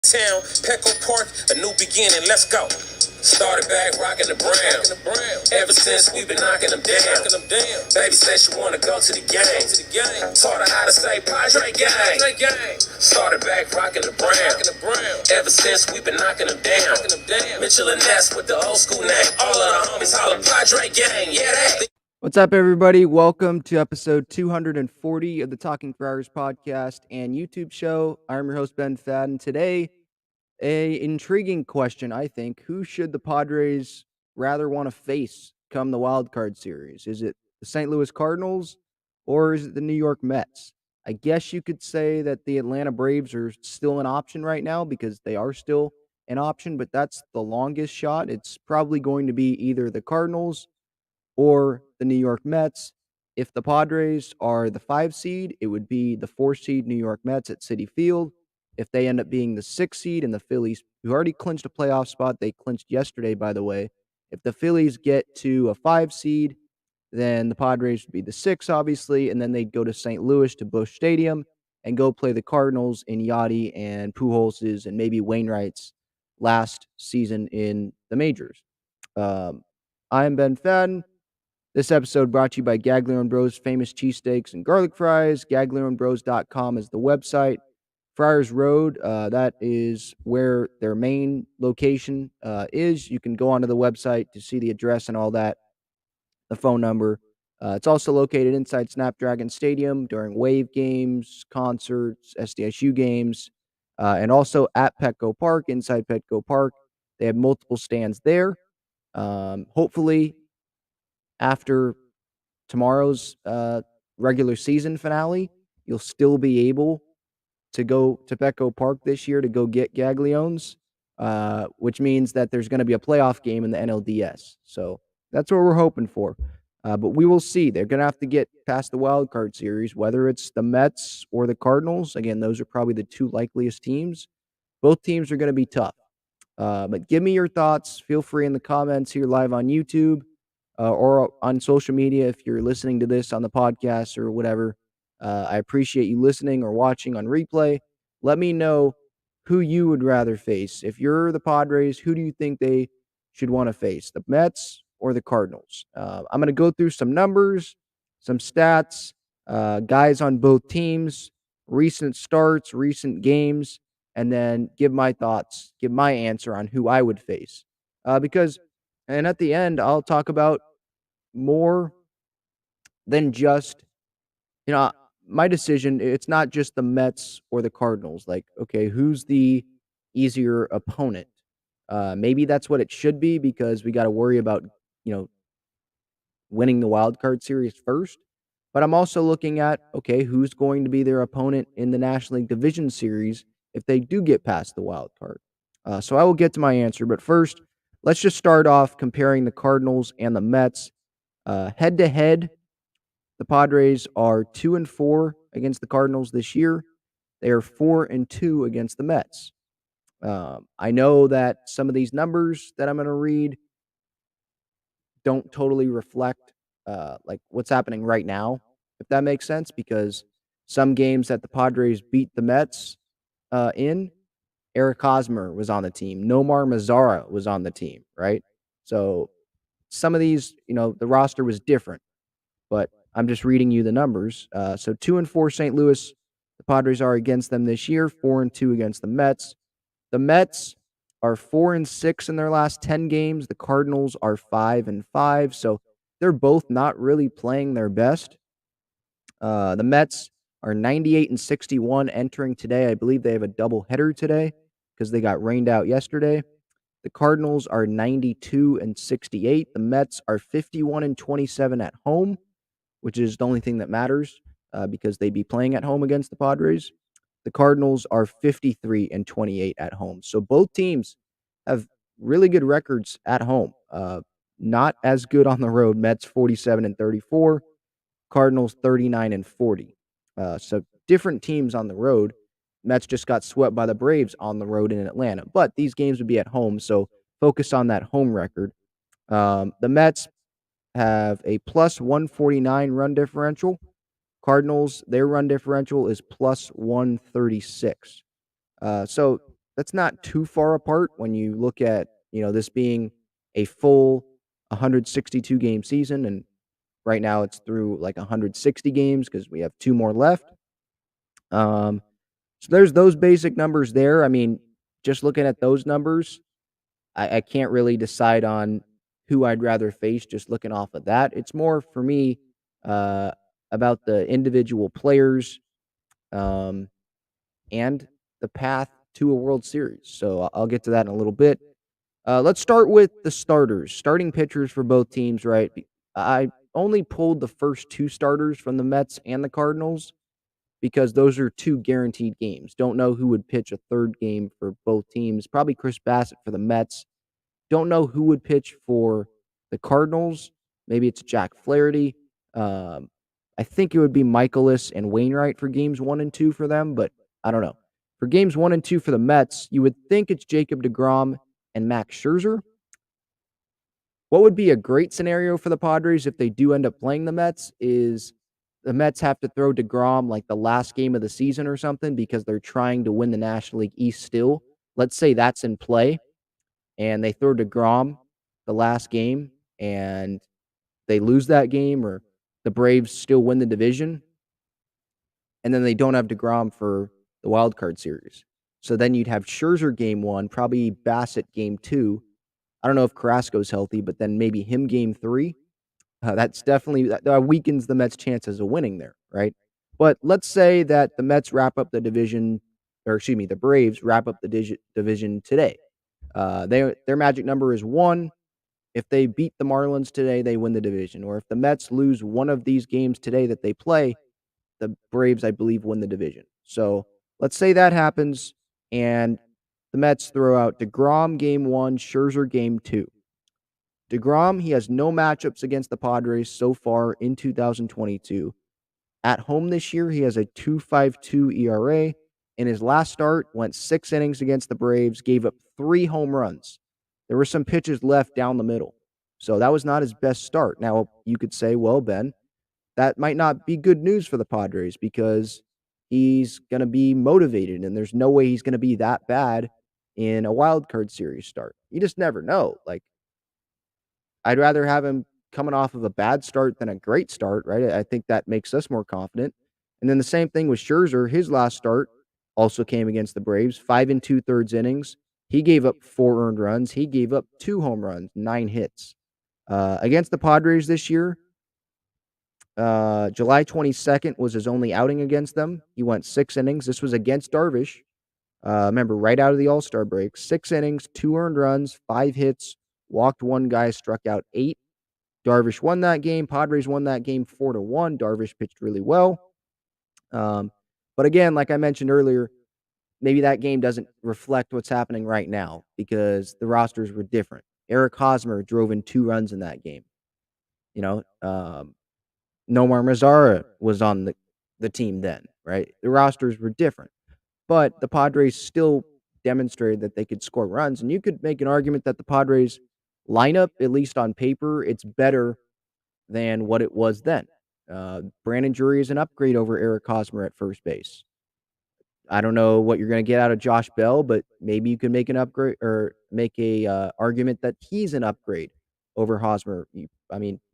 Town, Petco Park, a new beginning, let's go. Started back rocking the brown. Ever since we've been knocking them down. Baby said she wanna go to the game. Taught her how to say Padres gang. Started back rocking the brown. Ever since we've been knocking them down. Mitchell and Ness with the old school name. All of the homies holler Padres gang. Yeah, that. What's up, everybody? Welcome to episode 240 of the Talking Friars podcast and YouTube show. I'm your host, Ben Fadden. Today, a intriguing question, I think. Who should the Padres rather want to face come the wild card series? Is it the St. Louis Cardinals or is it the New York Mets? I guess you could say that the Atlanta Braves are still an option right now because they are still an option, but that's the longest shot. It's probably going to be either the Cardinals or the New York Mets. If the Padres are the 5 seed, it would be the 4 seed New York Mets at Citi Field. If they end up being the 6 seed and the Phillies, who already clinched a playoff spot, they clinched yesterday, by the way. If the Phillies get to a 5 seed, then the Padres would be the 6, obviously, and then they'd go to St. Louis to Busch Stadium and go play the Cardinals in Yachty and Pujols's and maybe Wainwright's last season in the majors. I'm Ben Fadden. This episode brought to you by GAGLIONE Bros famous cheesesteaks and garlic fries. GAGLIONEBros.com is the website. Friars Road, that is where their main location is. You can go onto the website to see the address and all that, the phone number. It's also located inside Snapdragon Stadium during Wave games, concerts, SDSU games, and also at Petco Park, inside Petco Park. They have multiple stands there. Hopefully, after tomorrow's regular season finale, you'll still be able to go to Petco Park this year to go get Gagliones, which means that there's going to be a playoff game in the NLDS. So that's what we're hoping for. But we will see. They're going to have to get past the wild card series, whether it's the Mets or the Cardinals. Again, those are probably the two likeliest teams. Both teams are going to be tough. But give me your thoughts. Feel free in the comments here live on YouTube or on social media if you're listening to this on the podcast or whatever. I appreciate you listening or watching on replay. Let me know who you would rather face. If you're the Padres, who do you think they should want to face, the Mets or the Cardinals? I'm going to go through some numbers, some stats, guys on both teams, recent starts, recent games, and then give my thoughts, give my answer on who I would face. And at the end, I'll talk about more than just, you know, my decision. It's not just the Mets or the Cardinals. Like, okay, who's the easier opponent? Maybe that's what it should be because we got to worry about, you know, winning the wild card series first. But I'm also looking at, okay, who's going to be their opponent in the National League Division Series if they do get past the wild card. So I will get to my answer. But first, let's just start off comparing the Cardinals and the Mets. Head to head, the Padres are 2-4 against the Cardinals this year. They are 4-2 against the Mets. I know that some of these numbers that I'm going to read don't totally reflect like what's happening right now, if that makes sense, because some games that the Padres beat the Mets in, Eric Hosmer was on the team. Nomar Mazara was on the team, right? So some of these, the roster was different, but I'm just reading you the numbers. So 2-4 St. Louis, the Padres are against them this year, 4-2 against the Mets. The Mets are 4-6 in their last 10 games. The Cardinals are 5-5. So they're both not really playing their best. The Mets are 98-61 entering today. I believe they have a doubleheader today because they got rained out yesterday. The Cardinals are 92-68. The Mets are 51-27 at home, which is the only thing that matters because they'd be playing at home against the Padres. The Cardinals are 53-28 at home. So both teams have really good records at home. Not as good on the road. Mets 47-34, Cardinals 39-40. So different teams on the road. Mets just got swept by the Braves on the road in Atlanta. But these games would be at home, so focus on that home record. The Mets have a plus 149 run differential. Cardinals, their run differential is plus 136. So that's not too far apart when you look at, this being a full 162 game season, and right now it's through like 160 games because we have two more left. Um, so there's those basic numbers there. I mean, just looking at those numbers, I can't really decide on who I'd rather face just looking off of that. It's more for me uh, about the individual players um, and the path to a World Series. So I'll get to that in a little bit. Let's start with the starters, starting pitchers for both teams, right? I only pulled the first two starters from the Mets and the Cardinals because those are two guaranteed games. Don't know who would pitch a third game for both teams. Probably Chris Bassett for the Mets. Don't know who would pitch for the Cardinals. Maybe it's Jack Flaherty. Um, I think it would be Michaelis and Wainwright for games 1 and 2 for them, but I don't know. For games 1 and 2 for the Mets, you would think it's Jacob deGrom and Max Scherzer. What would be a great scenario for the Padres if they do end up playing the Mets is the Mets have to throw deGrom like the last game of the season or something because they're trying to win the National League East still. Let's say that's in play and they throw deGrom the last game and they lose that game or the Braves still win the division and then they don't have deGrom for the wild card series. So then you'd have Scherzer game 1, probably Bassett game 2. I don't know if Carrasco's healthy, but then maybe him game 3. That's definitely that weakens the Mets' chances of winning there, right? But let's say that the Mets wrap up the division, or excuse me, the Braves wrap up the division today. Their magic number is 1. If they beat the Marlins today, they win the division. Or if the Mets lose one of these games today that they play, the Braves, I believe, win the division. So let's say that happens, and the Mets throw out deGrom game 1, Scherzer game 2. deGrom, he has no matchups against the Padres so far in 2022. At home this year, he has a 2.52 ERA. In his last start, went 6 innings against the Braves, gave up 3 home runs. There were some pitches left down the middle. So that was not his best start. Now, you could say, well, Ben, that might not be good news for the Padres because he's going to be motivated and there's no way he's going to be that bad in a wild card series start. You just never know. Like, I'd rather have him coming off of a bad start than a great start, right? I think that makes us more confident. And then the same thing with Scherzer. His last start also came against the Braves, 5 2/3 innings. He gave up 4 earned runs. He gave up 2 home runs, 9 hits. Against the Padres this year, July 22nd was his only outing against them. He went 6 innings. This was against Darvish. Remember, right out of the All-Star break, 6 innings, 2 earned runs, 5 hits, walked 1 guy, struck out 8. Darvish won that game. Padres won that game 4-1. Darvish pitched really well. But again, like I mentioned earlier, maybe that game doesn't reflect what's happening right now because the rosters were different. Eric Hosmer drove in 2 runs in that game. You know, Nomar Mazara was on the team then, right? The rosters were different. But the Padres still demonstrated that they could score runs. And you could make an argument that the Padres lineup, at least on paper, it's better than what it was then. Brandon Drury is an upgrade over Eric Hosmer at first base. I don't know what you're going to get out of Josh Bell, but maybe you can make an upgrade or make a argument that he's an upgrade over Hosmer. You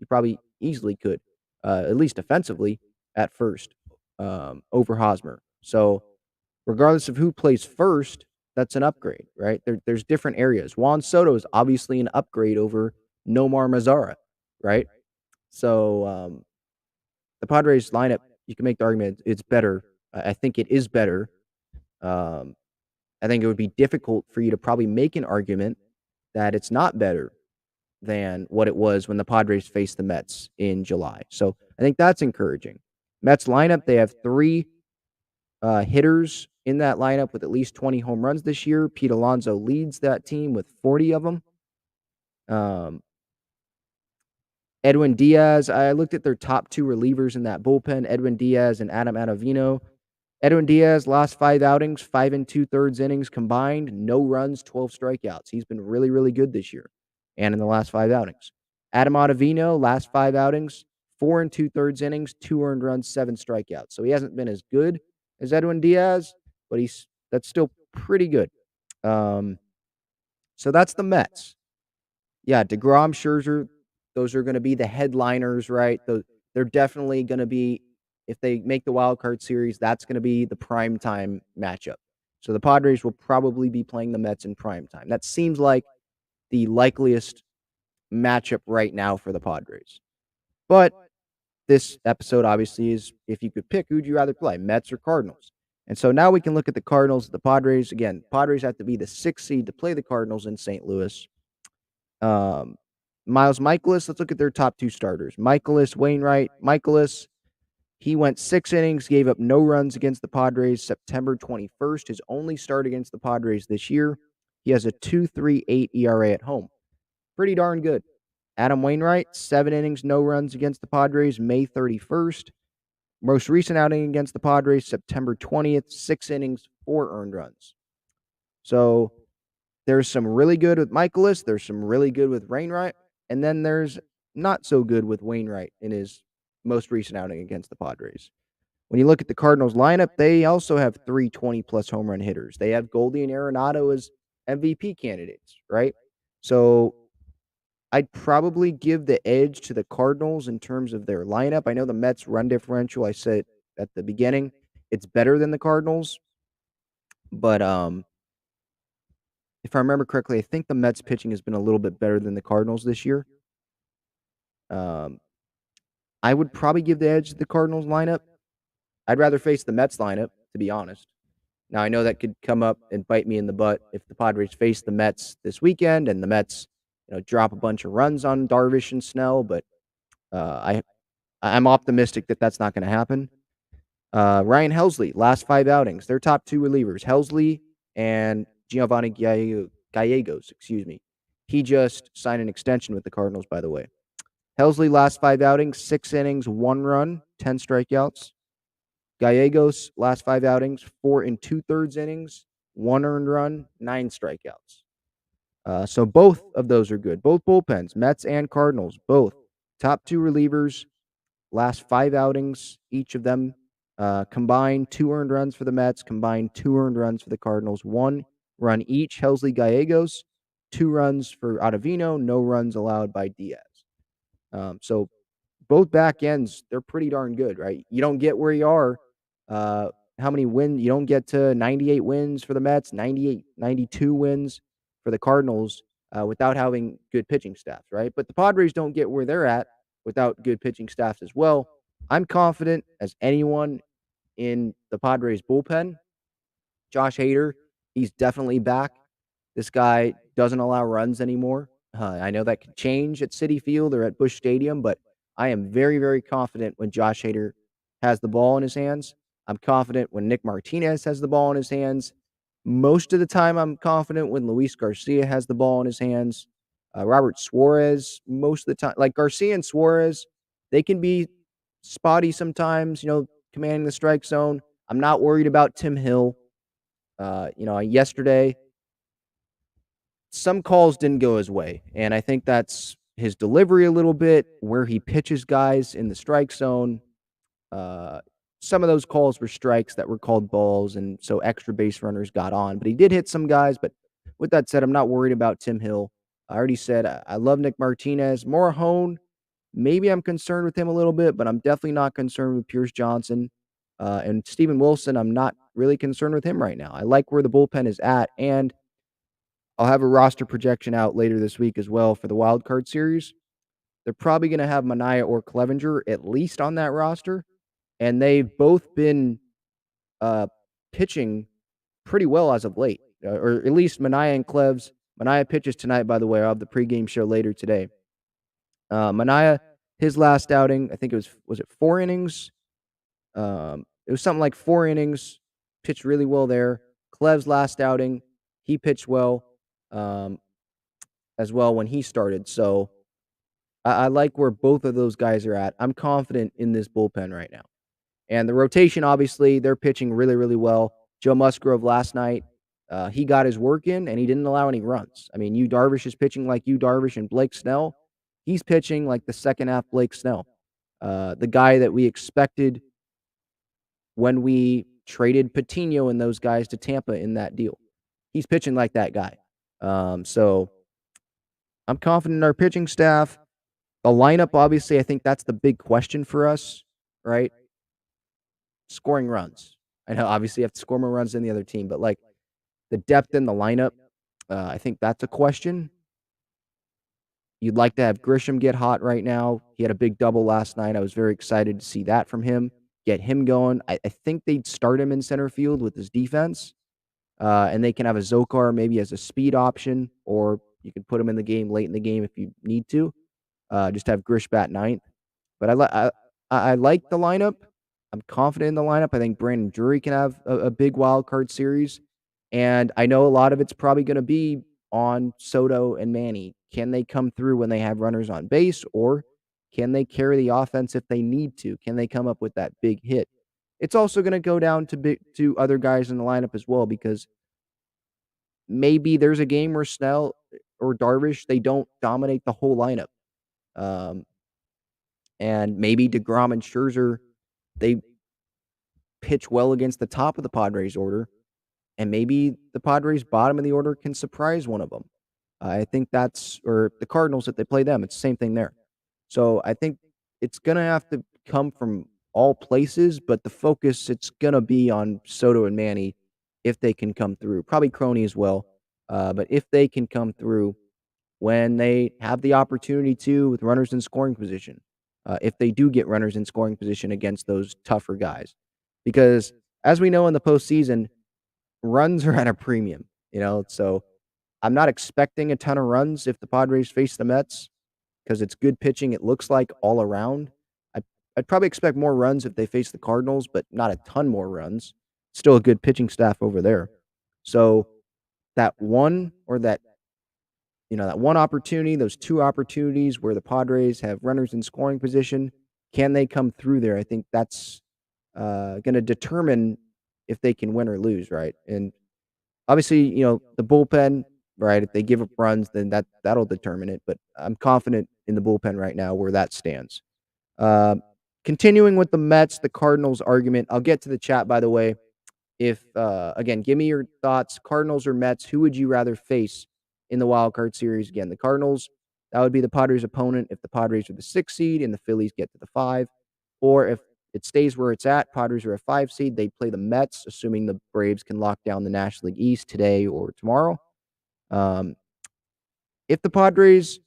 probably easily could, at least offensively at first, over Hosmer. So regardless of who plays first, that's an upgrade, right? There's different areas. Juan Soto is obviously an upgrade over Nomar Mazara, right? So the Padres lineup, you can make the argument it's better. I think it is better. I think it would be difficult for you to probably make an argument that it's not better than what it was when the Padres faced the Mets in July. So I think that's encouraging. Mets lineup, they have 3 hitters in that lineup with at least 20 home runs this year. Pete Alonso leads that team with 40 of them. Edwin Diaz, I looked at their top 2 relievers in that bullpen, Edwin Diaz and Adam Ottavino. Edwin Diaz, last 5 outings, 5 2/3 innings combined, no runs, 12 strikeouts. He's been really, really good this year and in the last 5 outings. Adam Ottavino, last 5 outings, 4 2/3 innings, 2 earned runs, 7 strikeouts. So he hasn't been as good as Edwin Diaz, but that's still pretty good. So that's the Mets. Yeah, DeGrom, Scherzer, those are going to be the headliners, right? They're definitely going to be, if they make the wild card series, that's going to be the prime time matchup. So the Padres will probably be playing the Mets in prime time. That seems like the likeliest matchup right now for the Padres. But this episode obviously is, if you could pick, who'd you rather play, Mets or Cardinals? And so now we can look at the Cardinals, the Padres. Again, Padres have to be the 6th seed to play the Cardinals in St. Louis. Miles Michaelis, let's look at their top 2 starters. Michaelis, Wainwright. Michaelis, he went 6 innings, gave up no runs against the Padres September 21st, his only start against the Padres this year. He has a 2.38 ERA at home. Pretty darn good. Adam Wainwright, 7 innings, no runs against the Padres May 31st. Most recent outing against the Padres September 20th, 6 innings, 4 earned runs. So there's some really good with Michaelis, there's some really good with Wainwright, and then there's not so good with Wainwright in his most recent outing against the Padres. When you look at the Cardinals lineup, they also have 3 20-plus home run hitters. They have Goldie and Arenado as MVP candidates, right? So I'd probably give the edge to the Cardinals in terms of their lineup. I know the Mets run differential, I said at the beginning, it's better than the Cardinals, but if I remember correctly, I think the Mets pitching has been a little bit better than the Cardinals this year. I would probably give the edge to the Cardinals lineup. I'd rather face the Mets lineup, to be honest. Now, I know that could come up and bite me in the butt if the Padres face the Mets this weekend and the Mets, drop a bunch of runs on Darvish and Snell, but I'm optimistic that that's not going to happen. Ryan Helsley, last 5 outings, their top 2 relievers, Helsley and Giovanni Gallegos, He just signed an extension with the Cardinals, by the way. Helsley, last 5 outings, 6 innings, 1 run, 10 strikeouts. Gallegos, last 5 outings, 4 2/3 innings, 1 earned run, 9 strikeouts. So both of those are good. Both bullpens, Mets and Cardinals, both top 2 relievers, last 5 outings, each of them combined 2 earned runs for the Mets, combined 2 earned runs for the Cardinals, 1 run each. Helsley, Gallegos, 2 runs for Ottavino, no runs allowed by Diaz. So both back ends, they're pretty darn good, right? You don't get where you are. How many wins? You don't get to 98 wins for the Mets, 98, 92 wins for the Cardinals without having good pitching staffs, right? But the Padres don't get where they're at without good pitching staffs as well. I'm confident as anyone in the Padres bullpen. Josh Hader, he's definitely back. This guy doesn't allow runs anymore. I know that could change at Citi Field or at Busch Stadium, but I am very, very confident when Josh Hader has the ball in his hands. I'm confident when Nick Martinez has the ball in his hands. Most of the time, I'm confident when Luis Garcia has the ball in his hands. Robert Suarez, most of the time. Like Garcia and Suarez, they can be spotty sometimes, commanding the strike zone. I'm not worried about Tim Hill. Yesterday, some calls didn't go his way, and I think that's his delivery a little bit, where he pitches guys in the strike zone. Some of those calls were strikes that were called balls, and so extra base runners got on. But he did hit some guys. But with that said, I'm not worried about Tim Hill. I already said I love Nick Martinez. Morahone, maybe I'm concerned with him a little bit, but I'm definitely not concerned with Pierce Johnson. And Steven Wilson, I'm not really concerned with him right now. I like where the bullpen is at, and I'll have a roster projection out later this week as well for the wild card series. They're probably going to have Manaea or Clevenger at least on that roster, and they've both been pitching pretty well as of late, or at least Manaea and Cleves. Manaea pitches tonight, by the way. I'll have the pregame show later today. Manaea, his last outing, I think it was it 4 innings? It was something like 4 innings, pitched really well there. Cleves' last outing, he pitched well as well when he started. So I like where both of those guys are at. I'm confident in this bullpen right now. And the rotation, obviously, they're pitching really, really well. Joe Musgrove last night, he got his work in, and he didn't allow any runs. I mean, Yu Darvish is pitching like Yu Darvish, and Blake Snell, he's pitching like the second half Blake Snell, the guy that we expected when we traded Patino and those guys to Tampa in that deal. He's pitching like that guy. So I'm confident in our pitching staff. The lineup, obviously, I think that's the big question for us, right? Scoring runs. I know obviously you have to score more runs than the other team, but like the depth in the lineup, I think that's a question. You'd like to have Grisham get hot right now. He had a big double last night. I was very excited to see that from him, get him going. I think they'd start him in center field with his defense, and they can have a Zokar maybe as a speed option, or you can put him in the game late in the game if you need to. Just have Grish bat ninth. But I like the lineup. I'm confident in the lineup. I think Brandon Drury can have a big wild card series. And I know a lot of it's probably going to be on Soto and Manny. Can they come through when they have runners on base, or can they carry the offense if they need to? Can they come up with that big hit? It's also going to go down to other guys in the lineup as well, because maybe there's a game where Snell or Darvish, they don't dominate the whole lineup. And maybe DeGrom and Scherzer, they pitch well against the top of the Padres order, and maybe the Padres bottom of the order can surprise one of them. I think that's, or the Cardinals, if they play them, it's the same thing there. So I think it's going to have to come from all places, but the focus, it's going to be on Soto and Manny if they can come through. Probably Crony as well. But if they can come through when they have the opportunity to with runners in scoring position, if they do get runners in scoring position against those tougher guys. Because as we know in the postseason, runs are at a premium, so I'm not expecting a ton of runs if the Padres face the Mets because it's good pitching, it looks like, all around. I'd probably expect more runs if they face the Cardinals, but not a ton more runs. Still a good pitching staff over there. So that one or that that one opportunity, those two opportunities where the Padres have runners in scoring position, can they come through there? I think that's going to determine if they can win or lose, right? And obviously, the bullpen, right? If they give up runs, then that'll determine it. But I'm confident in the bullpen right now where that stands. Continuing with the Mets, the Cardinals argument. I'll get to the chat, by the way. If again, give me your thoughts. Cardinals or Mets? Who would you rather face in the wild card series? Again, the Cardinals. That would be the Padres' opponent if the Padres are the 6th seed and the Phillies get to the 5. Or if it stays where it's at, Padres are a 5 seed. They play the Mets, assuming the Braves can lock down the National League East today or tomorrow. If the Padres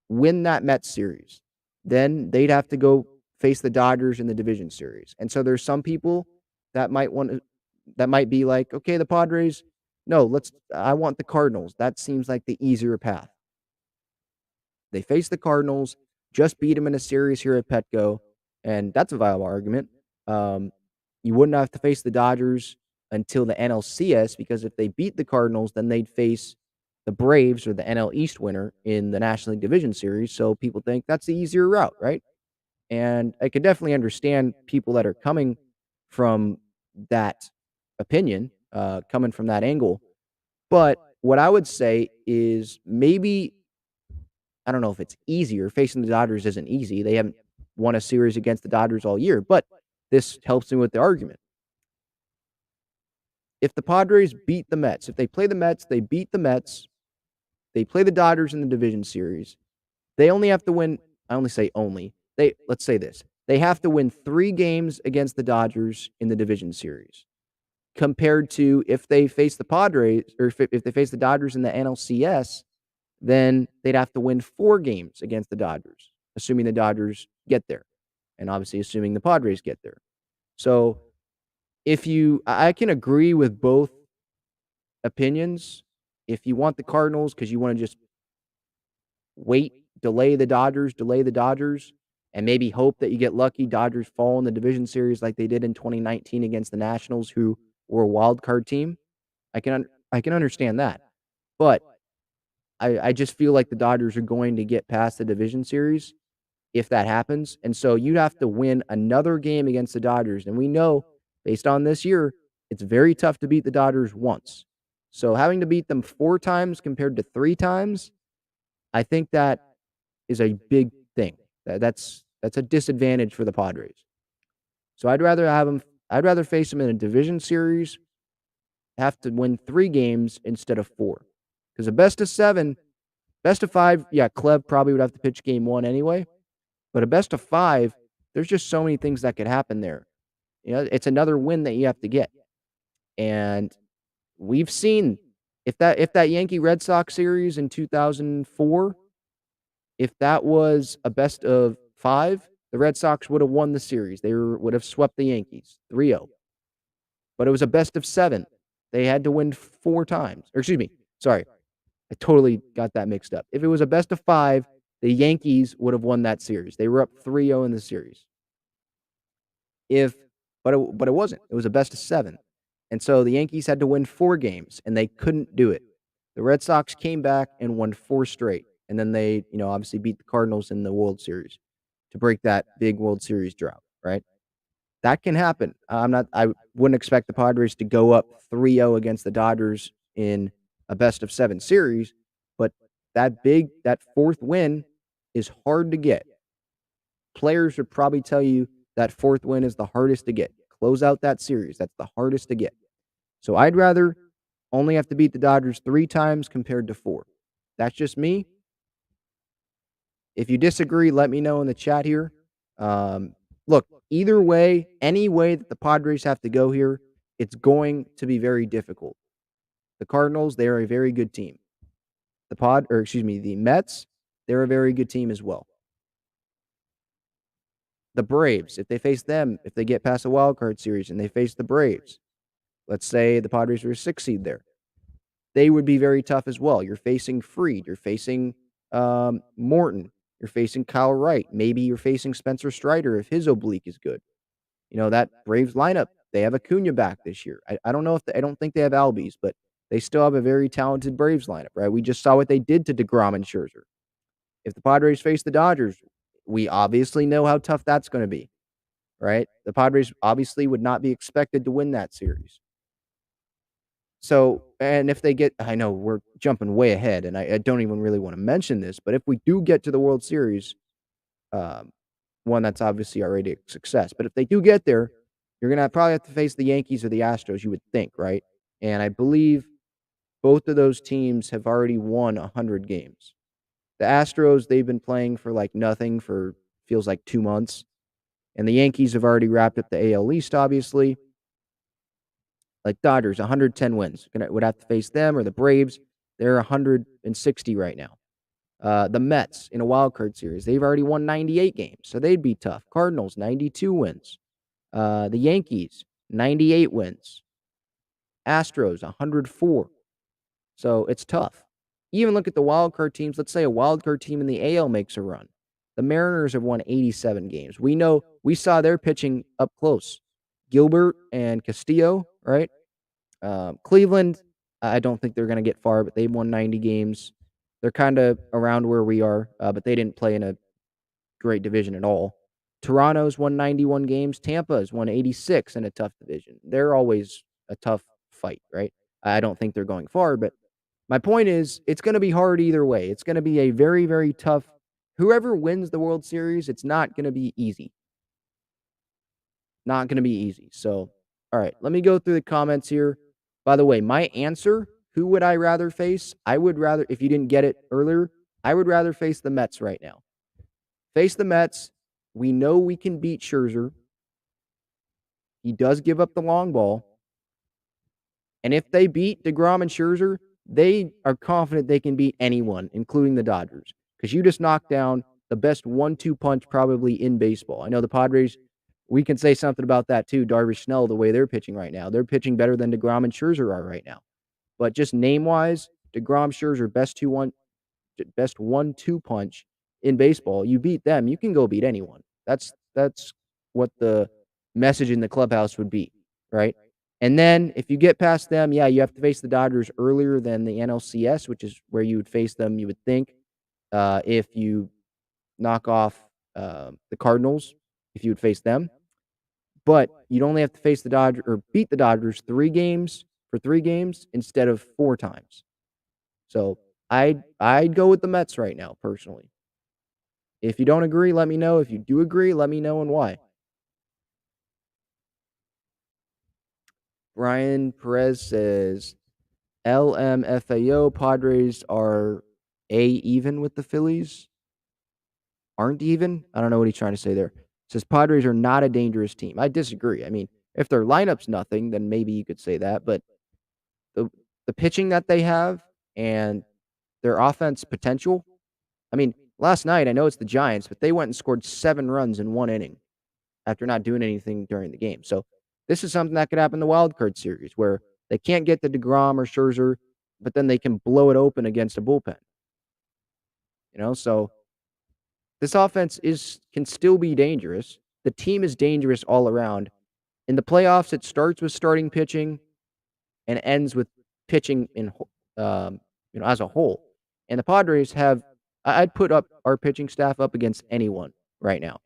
win that Mets series, then they'd have to go face the Dodgers in the division series. And so there's some people that might be like, okay, the Padres, no, I want the Cardinals. That seems like the easier path. They face the Cardinals, just beat them in a series here at Petco, and that's a viable argument. You wouldn't have to face the Dodgers until the NLCS, because if they beat the Cardinals, then they'd face the Braves or the NL East winner in the National League Division Series. So people think that's the easier route, right? And I could definitely understand people that are coming from that opinion, coming from that angle. But what I would say is maybe, I don't know if it's easier. Facing the Dodgers isn't easy. They haven't won a series against the Dodgers all year, but this helps me with the argument. If the Padres beat the Mets, if they play the Mets, they beat the Mets, they play the Dodgers in the division series, they only have to win, I only say only, let's say this, they have to win 3 games against the Dodgers in the division series, compared to if they face the Padres, or if they face the Dodgers in the NLCS, then they'd have to win 4 games against the Dodgers, assuming the Dodgers get there, and obviously assuming the Padres get there. So I can agree with both opinions. If you want the Cardinals because you want to just delay the Dodgers, and maybe hope that you get lucky, Dodgers fall in the division series like they did in 2019 against the Nationals, who were a wild card team, I can understand that. But I just feel like the Dodgers are going to get past the division series if that happens. And so you'd have to win another game against the Dodgers. And we know, based on this year, it's very tough to beat the Dodgers once. So having to beat them 4 times compared to 3 times, I think that is a big thing. That's a disadvantage for the Padres. So I'd rather face them in a division series have to win 3 games instead of 4. Because a best of 7, best of 5, yeah, Clev probably would have to pitch game 1 anyway. But a best of 5, there's just so many things that could happen there. It's another win that you have to get. And we've seen if that Yankee Red Sox series in 2004, if that was a best of 5, the Red Sox would have won the series. They would have swept the Yankees 3-0. But it was a best of 7. They had to win 4 times. Or excuse me, sorry. I totally got that mixed up. If it was a best of 5, the Yankees would have won that series. They were up 3-0 in the series. But it wasn't. It was a best of 7. And so the Yankees had to win 4 games, and they couldn't do it. The Red Sox came back and won 4 straight. And then they, obviously beat the Cardinals in the World Series to break that big World Series drought, right? That can happen. I wouldn't expect the Padres to go up 3-0 against the Dodgers in a best of 7 series, but that 4th win is hard to get. Players would probably tell you that 4th win is the hardest to get. Close out that series. That's the hardest to get. So I'd rather only have to beat the Dodgers 3 times compared to 4. That's just me. If you disagree, let me know in the chat here. Look, either way, any way that the Padres have to go here, it's going to be very difficult. The Cardinals, they are a very good team. The Mets, they're a very good team as well. The Braves, if they face them, if they get past the wild card series and they face the Braves, let's say the Padres are a 6 seed there, they would be very tough as well. You're facing Fried, you're facing Morton, you're facing Kyle Wright. Maybe you're facing Spencer Strider if his oblique is good. That Braves lineup, they have Acuna back this year. I don't know I don't think they have Albies, but they still have a very talented Braves lineup, right? We just saw what they did to DeGrom and Scherzer. If the Padres face the Dodgers, we obviously know how tough that's going to be, right? The Padres obviously would not be expected to win that series. So, and if they get, I know we're jumping way ahead, and I don't even really want to mention this, but if we do get to the World Series, one that's obviously already a success, but if they do get there, you're going to probably have to face the Yankees or the Astros, you would think, right? And I believe both of those teams have already won 100 games. The Astros, they've been playing for like nothing for feels like 2 months. And the Yankees have already wrapped up the AL East, obviously. Like Dodgers, 110 wins. Would have to face them or the Braves. They're 160 right now. The Mets in a wild card series, they've already won 98 games, so they'd be tough. Cardinals, 92 wins. The Yankees, 98 wins. Astros, 104. So it's tough. Even look at the wild card teams. Let's say a wild card team in the AL makes a run. The Mariners have won 87 games. We saw their pitching up close. Gilbert and Castillo, right? Cleveland, I don't think they're going to get far, but they've won 90 games. They're kind of around where we are, but they didn't play in a great division at all. Toronto's won 91 games. Tampa's won 86 in a tough division. They're always a tough fight, right? I don't think they're going far, but my point is it's going to be hard either way. It's going to be a very, very tough. Whoever wins the World Series, it's not going to be easy. Not going to be easy. So, all right, let me go through the comments here. By the way, my answer, who would I rather face? I would rather, if you didn't get it earlier, I would rather face the Mets right now. Face the Mets. We know we can beat Scherzer. He does give up the long ball. And if they beat DeGrom and Scherzer, they are confident they can beat anyone, including the Dodgers, because you just knocked down the best 1-2 punch probably in baseball. I know the Padres, we can say something about that too. Darvish, Snell, the way they're pitching right now. They're pitching better than DeGrom and Scherzer are right now. But just name-wise, DeGrom, Scherzer, best 1-2 punch in baseball. You beat them, you can go beat anyone. That's what the message in the clubhouse would be, right? And then if you get past them, yeah, you have to face the Dodgers earlier than the NLCS, which is where you would face them, you would think, if you knock off the Cardinals, if you would face them. But you'd only have to face the Dodgers or beat the Dodgers 3 games instead of 4 times. So I'd go with the Mets right now, personally. If you don't agree, let me know. If you do agree, let me know and why. Brian Perez says LMFAO Padres are even with the Phillies. Aren't even? I don't know what he's trying to say there. Says Padres are not a dangerous team. I disagree. I mean, if their lineup's nothing, then maybe you could say that. But the the pitching that they have and their offense potential. I mean, last night I know it's the Giants, but they went and scored 7 runs in 1 inning after not doing anything during the game. So this is something that could happen in the wild card series where they can't get the DeGrom or Scherzer, but then they can blow it open against a bullpen. So this offense can still be dangerous. The team is dangerous all around. In the playoffs, it starts with starting pitching and ends with pitching um, as a whole. And the Padres have, I'd put up our pitching staff up against anyone right now.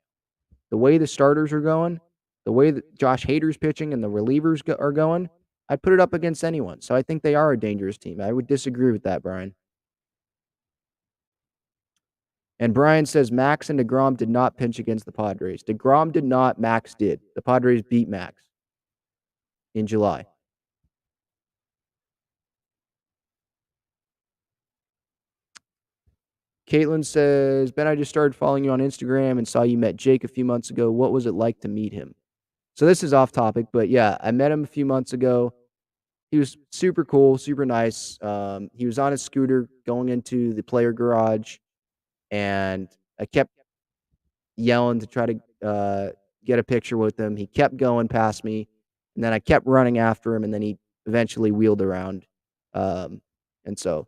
The way the starters are going, the way that Josh Hader's pitching and the relievers are going, I'd put it up against anyone. So I think they are a dangerous team. I would disagree with that, Brian. And Brian says Max and DeGrom did not pinch against the Padres. DeGrom did not. Max did. The Padres beat Max in July. Caitlin says, Ben, I just started following you on Instagram and saw you met Jake a few months ago. What was it like to meet him? So this is off topic, but yeah, I met him a few months ago. He was super cool, super nice. He was on his scooter going into the player garage, and I kept yelling to try to get a picture with him. He kept going past me, and then I kept running after him, and then he eventually wheeled around. And so,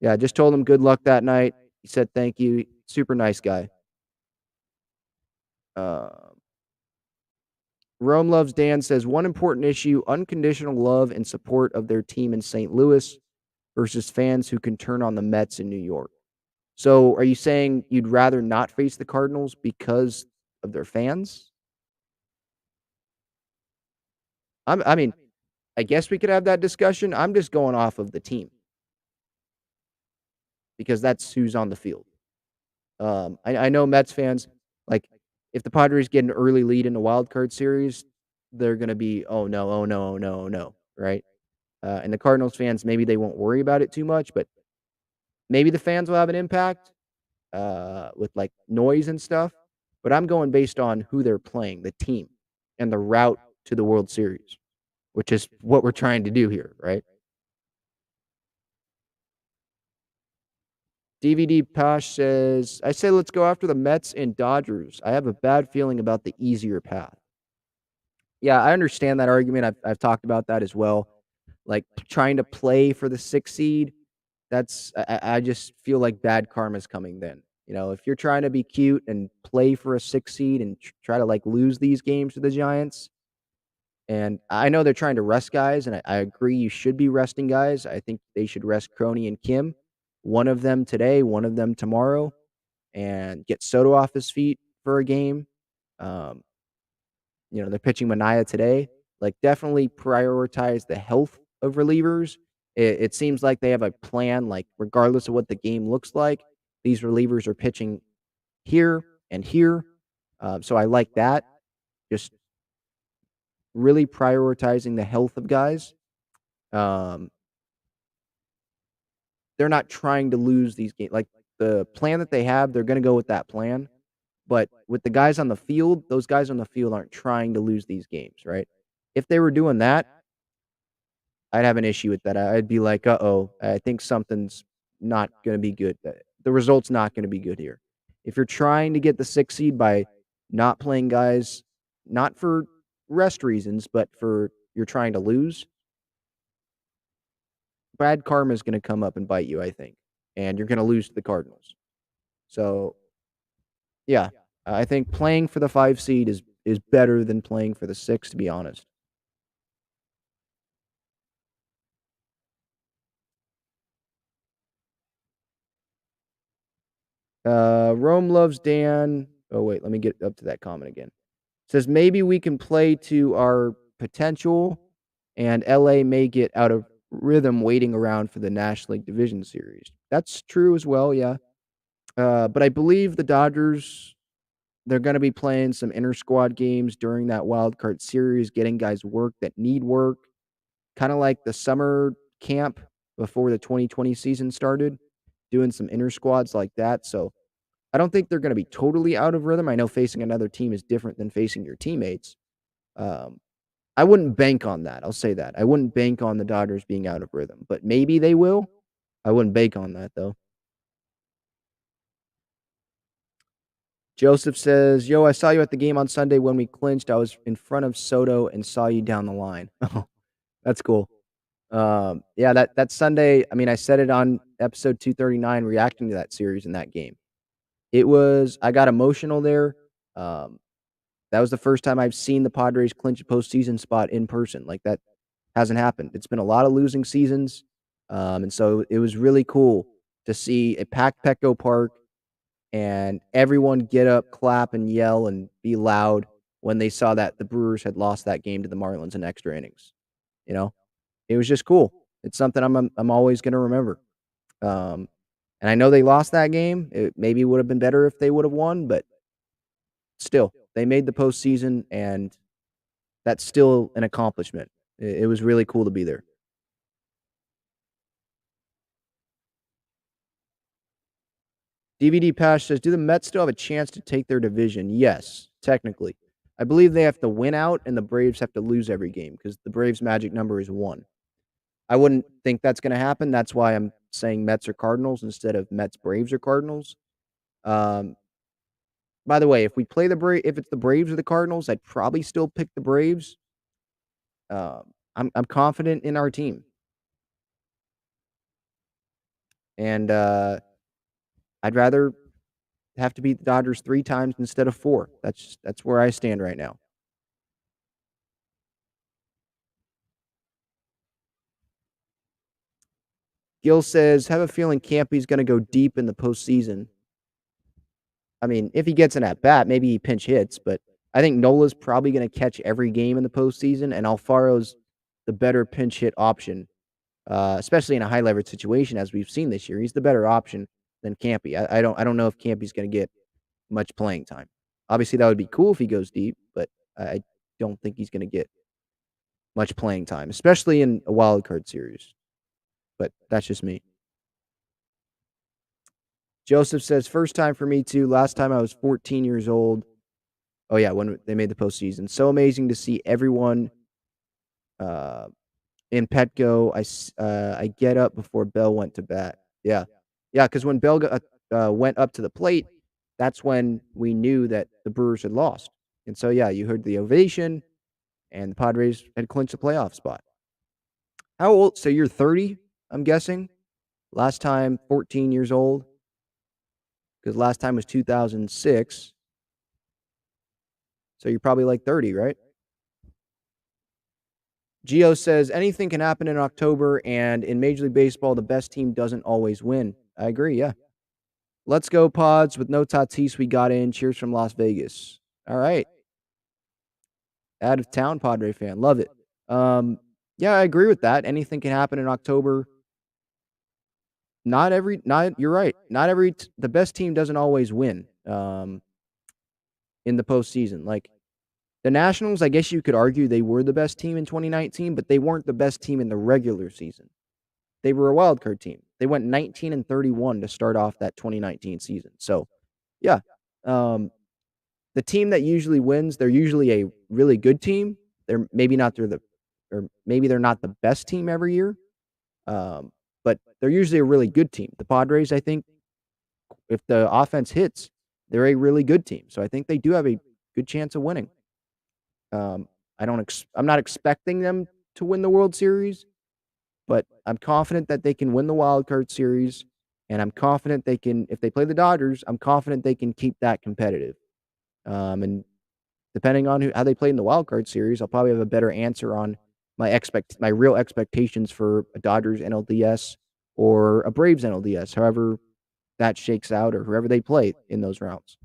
yeah, I just told him good luck that night. He said thank you. Super nice guy. Rome Loves Dan says one important issue: unconditional love and support of their team in St. Louis versus fans who can turn on the Mets in New York. So, are you saying you'd rather not face the Cardinals because of their fans? I mean, I guess we could have that discussion. I'm just going off of the team because that's who's on the field. I know Mets fans, like, if the Padres get an early lead in the wild card series, they're going to be, oh no, oh no, oh no, oh no, right? And the Cardinals fans, maybe they won't worry about it too much, but maybe the fans will have an impact with like noise and stuff. But I'm going based on who they're playing, the team, and the route to the World Series, which is what we're trying to do here, right? DVD Posh says, I say let's go after the Mets and Dodgers. I have a bad feeling about the easier path. Yeah, I understand that argument. I've talked about that as well. Like trying to play for the 6th seed, I just feel like bad karma's coming then. If you're trying to be cute and play for a 6th seed and try to like lose these games to the Giants, and I know they're trying to rest guys, and I agree you should be resting guys. I think they should rest Crony and Kim, one of them today, one of them tomorrow, and get Soto off his feet for a game. Um, they're pitching Mania today. Like, definitely prioritize the health of relievers. It seems like they have a plan, like, regardless of what the game looks like, these relievers are pitching here and here. So I like that. Just really prioritizing the health of guys. Um, they're not trying to lose these games. Like, the plan that they have, they're going to go with that plan. But with the guys on the field, those guys on the field aren't trying to lose these games, right? If they were doing that, I'd have an issue with that. I'd be like, uh-oh, I think something's not going to be good. The result's not going to be good here. If you're trying to get the 6th seed by not playing guys, not for rest reasons, but for you're trying to lose, bad karma is going to come up and bite you, I think. And you're going to lose to the Cardinals. So, yeah, I think playing for the 5 seed is better than playing for the 6, to be honest. Rome Loves Dan. Oh, wait, let me get up to that comment again. Says maybe we can play to our potential, and LA may get out of rhythm waiting around for the National League Division Series. That's true as well, yeah. But I believe the Dodgers, they're going to be playing some inter squad games during that wild card series, getting guys work that need work. kind of like the summer camp before the 2020 season started, doing some inner squads like that. So I don't think they're going to be totally out of rhythm. I know facing another team is different than facing your teammates. Um, I wouldn't bank on that. I'll say that. I wouldn't bank on the Dodgers being out of rhythm, but maybe they will. I wouldn't bank on that though. Joseph says, "Yo, I saw you at the game on Sunday when we clinched. I was in front of Soto and saw you down the line." Oh, that's cool. Yeah, that Sunday, I mean, I said it on episode 239 reacting to that series in that game. I got emotional there. Um, that was the first time I've seen the Padres clinch a postseason spot in person. Like, that hasn't happened. It's been a lot of losing seasons, and so it was really cool to see a packed Petco Park and everyone get up, clap, and yell and be loud when they saw that the Brewers had lost that game to the Marlins in extra innings, you know? It was just cool. It's something I'm always gonna remember. Um, and I know they lost that game. It maybe would have been better if they would have won, but still, they made the postseason, and that's still an accomplishment. It was really cool to be there. DVD Pash says, "Do the Mets still have a chance to take their division?" Yes, technically. I believe they have to win out, and the Braves have to lose every game because the Braves' magic number is 1. I wouldn't think that's gonna happen. That's why I'm saying Mets or Cardinals instead of Mets, Braves, or Cardinals. Um, by the way, if it's the Braves or the Cardinals, I'd probably still pick the Braves. I'm confident in our team, and I'd rather have to beat the Dodgers 3 times instead of 4. That's where I stand right now. Gil says, "Have a feeling Campy's gonna go deep in the postseason." I mean, if he gets an at bat, maybe he pinch hits, but I think Nola's probably gonna catch every game in the postseason, and Alfaro's the better pinch hit option, especially in a high leverage situation as we've seen this year. He's the better option than Campy. I don't know if Campy's gonna get much playing time. Obviously, that would be cool if he goes deep, but I don't think he's gonna get much playing time, especially in a wild card series. But that's just me. Joseph says, "First time for me too. Last time I was 14 years old." Oh, yeah, when they made the postseason. So amazing to see everyone uh, in Petco. I get up before Bell went to bat. Yeah. Yeah, because when went up to the plate, that's when we knew that the Brewers had lost. And so, yeah, you heard the ovation, and the Padres had clinched a playoff spot. How old? So you're 30, I'm guessing? Last time, 14 years old? Because last time was 2006. So you're probably like 30, right? Gio says anything can happen in October, and in Major League Baseball, the best team doesn't always win. I agree, yeah. Let's go, Pods. With no Tatis, we got in. Cheers from Las Vegas. All right. Out of town Padre fan. Love it. Yeah, I agree with that. Anything can happen in October. You're right. The best team doesn't always win in the postseason. Like, the Nationals, I guess you could argue they were the best team in 2019, but they weren't the best team in the regular season. They were a wild card team. They went 19-31 to start off that 2019 season. So, yeah, um, the team that usually wins, they're usually a really good team. Maybe they're not the best team every year, um, but they're usually a really good team. The Padres, I think, if the offense hits, they're a really good team. So I think they do have a good chance of winning. Um, I'm not expecting them to win the World Series, but I'm confident that they can win the wild card series, and I'm confident they can. If they play the Dodgers, I'm confident they can keep that competitive. And depending on how they play in the wild card series, I'll probably have a better answer on my real expectations for a Dodgers NLDS or a Braves NLDS, however that shakes out, or whoever they play in those rounds.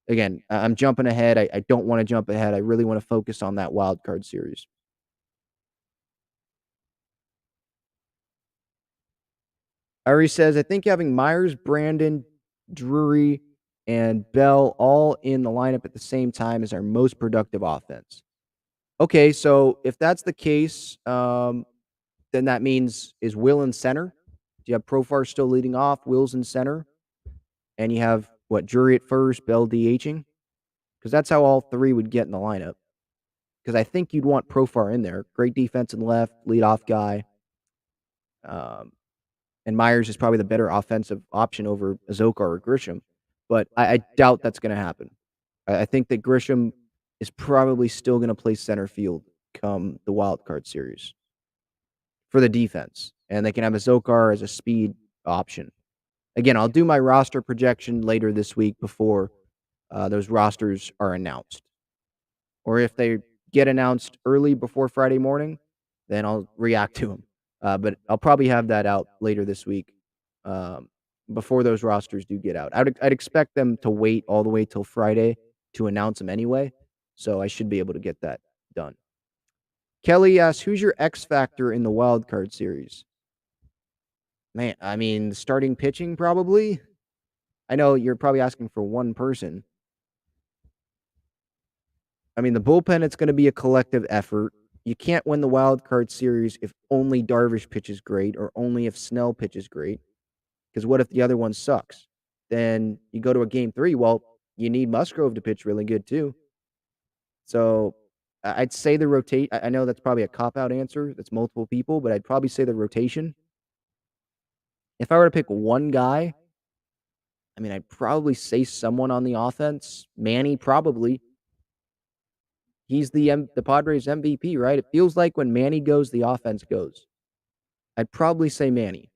Again, I'm jumping ahead. I don't want to jump ahead. I really want to focus on that wild card series. Ari says, "I think having Myers, Brandon, Drury, and Bell all in the lineup at the same time is our most productive offense." Okay, so if that's the case, then that means is Will in center? Do you have Profar still leading off? Will's in center, and you have Drury at first, Bell DHing, because that's how all three would get in the lineup. Because I think you'd want Profar in there. Great defense in left, leadoff guy. And Myers is probably the better offensive option over Azoka or Grisham. But I doubt that's going to happen. I think that Grisham is probably still going to play center field come the wild card series for the defense. And they can have Azokar as a speed option. Again, I'll do my roster projection later this week before those rosters are announced. Or if they get announced early before Friday morning, then I'll react to them. But I'll probably have that out later this week before those rosters do get out. I'd expect them to wait all the way till Friday to announce them anyway. So I should be able to get that done. Kelly asks, who's your X factor in the wild card series? Man, I mean, starting pitching probably. I know you're probably asking for one person. I mean, the bullpen, it's going to be a collective effort. You can't win the wild card series if only Darvish pitches great or only if Snell pitches great. Because what if the other one sucks? Then you go to a game 3. Well, you need Musgrove to pitch really good too. So I'd say the rotate. I know that's probably a cop-out answer. That's multiple people, but I'd probably say the rotation. If I were to pick one guy, I mean, I'd probably say someone on the offense. Manny, probably. He's the Padres MVP, right? It feels like when Manny goes, the offense goes. I'd probably say Manny.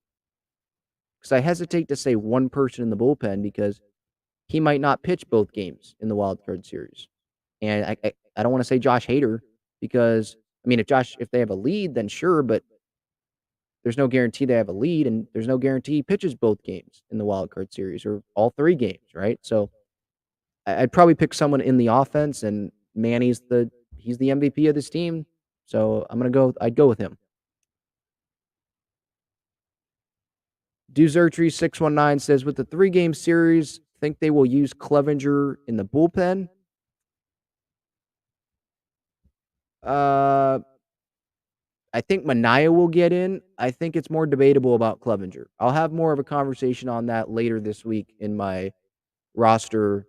Because I hesitate to say one person in the bullpen because he might not pitch both games in the wild card series. And I don't want to say Josh Hader because, I mean, if they have a lead, then sure, but there's no guarantee they have a lead, and there's no guarantee he pitches both games in the wild card series or all 3 games, right? So I'd probably pick someone in the offense, and Manny's he's the MVP of this team. So I'd go with him. Duzertree 619 says, with the 3-game series, think they will use Clevenger in the bullpen? I think Manaea will get in. I think it's more debatable about Clevenger. I'll have more of a conversation on that later this week in my roster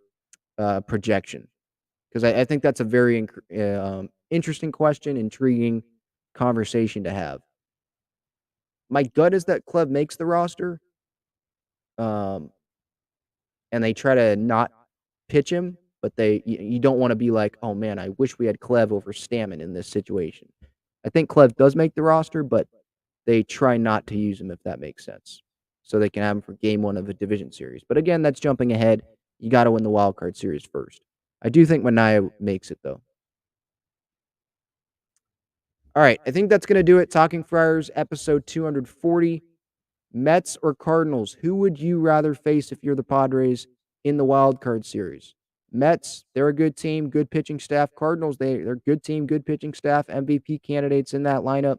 projection. Because I think that's a very interesting question, intriguing conversation to have. My gut is that Clev makes the roster. And they try to not pitch him, but you don't want to be like, oh man, I wish we had Clev over Stammen in this situation. I think Clev does make the roster, but they try not to use him, if that makes sense. So they can have him for game 1 of a division series. But again, that's jumping ahead. You got to win the wild card series first. I do think Manaea makes it, though. All right, I think that's going to do it. Talking Friars, episode 240. Mets or Cardinals? Who would you rather face if you're the Padres in the wild card series? Mets, they're a good team, good pitching staff. Cardinals, they're a good team, good pitching staff, MVP candidates in that lineup.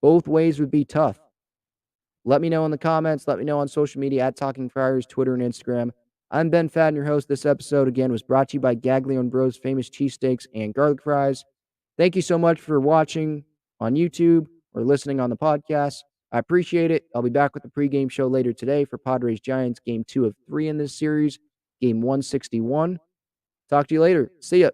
Both ways would be tough. Let me know in the comments. Let me know on social media at Talking Friars, Twitter and Instagram. I'm Ben Fadden, your host. This episode, again, was brought to you by GAGLIONE Bros, famous cheesesteaks and garlic fries. Thank you so much for watching on YouTube or listening on the podcast. I appreciate it. I'll be back with the pregame show later today for Padres Giants, game 2 of 3 in this series, game 161. Talk to you later. See ya.